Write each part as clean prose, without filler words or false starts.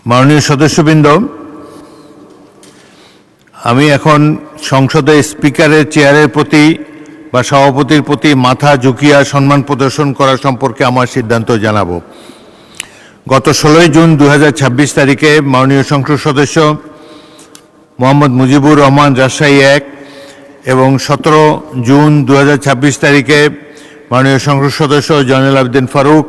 মাননীয় সদস্যবৃন্দ, আমি এখন সংসদে স্পিকারের চেয়ারের প্রতি বা সভাপতির প্রতি মাথা ঝুঁকিয়ে সম্মান প্রদর্শন করা সম্পর্কে আমার সিদ্ধান্ত জানাব। গত 16 জুন 2026 তারিখে মাননীয় সংসদ সদস্য মোহাম্মদ মুজিবুর রহমান রাজশাহী 1 এবং 17 জুন 2026 তারিখে মাননীয় সংসদ সদস্য জয়নুল আবেদিন ফারুক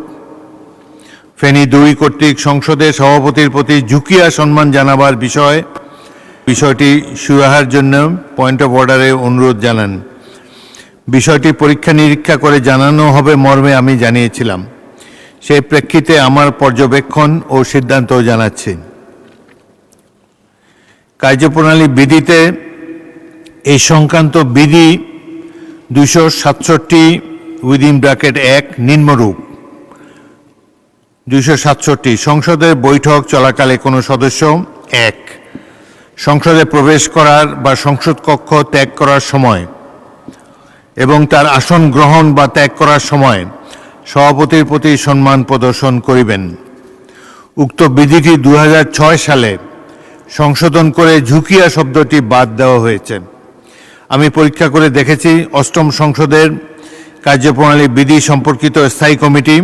ফেনী 2 কর্তৃক সংসদের সভাপতির প্রতি ঝুঁকিয়া সম্মান জানাবার বিষয়টি সুরাহার জন্য পয়েন্ট অফ অর্ডারে অনুরোধ জানান। বিষয়টি পরীক্ষা নিরীক্ষা করে জানানো হবে মর্মে আমি জানিয়েছিলাম। সেই প্রেক্ষিতে আমার পর্যবেক্ষণ ও সিদ্ধান্ত জানাচ্ছি। কার্যপ্রণালী বিধিতে এই সংক্রান্ত বিধি 267(1) নিম্নরূপ। 267 সংসদের বৈঠক চলাকালে কোনো সদস্য 1 সংসদে প্রবেশ করার বা সংসদ কক্ষ ত্যাগ করার সময় এবং তার আসন গ্রহণ বা ত্যাগ করার সময় সভাপতির প্রতি সম্মান প্রদর্শন করিবেন। উক্ত বিধিটি 2006 সালে সংশোধন করে ঝুঁকিয়া শব্দটি বাদ দেওয়া হয়েছে। আমি পরীক্ষা করে দেখেছি, 8ম সংসদের কার্যপ্রণালী বিধি সম্পর্কিত স্থায়ী কমিটি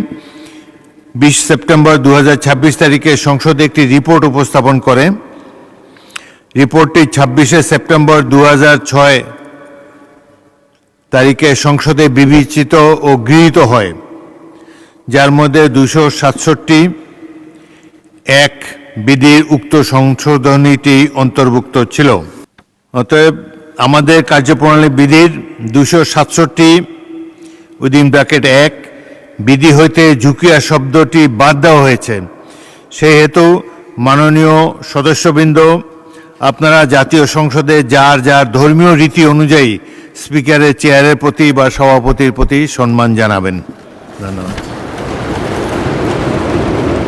20 সেপ্টেম্বর 2026 তারিখে সংসদে একটি রিপোর্ট উপস্থাপন করে। রিপোর্টটি 26 সেপ্টেম্বর 2006 তারিখে সংসদে বিবেচিত ও গৃহীত হয়, যার মধ্যে 267(1) বিধির উক্ত সংশোধনীটি অন্তর্ভুক্ত ছিল। অতএব আমাদের কার্যপ্রণালী বিধির 267(1) বিধি হইতে ঝুঁকিয়া শব্দটি বাদ দেওয়া হয়েছে। সেহেতু মাননীয় সদস্যবৃন্দ, আপনারা জাতীয় সংসদে যার যার ধর্মীয় রীতি অনুযায়ী স্পিকারের চেয়ারের প্রতি বা সভাপতির প্রতি সম্মান জানাবেন। ধন্যবাদ।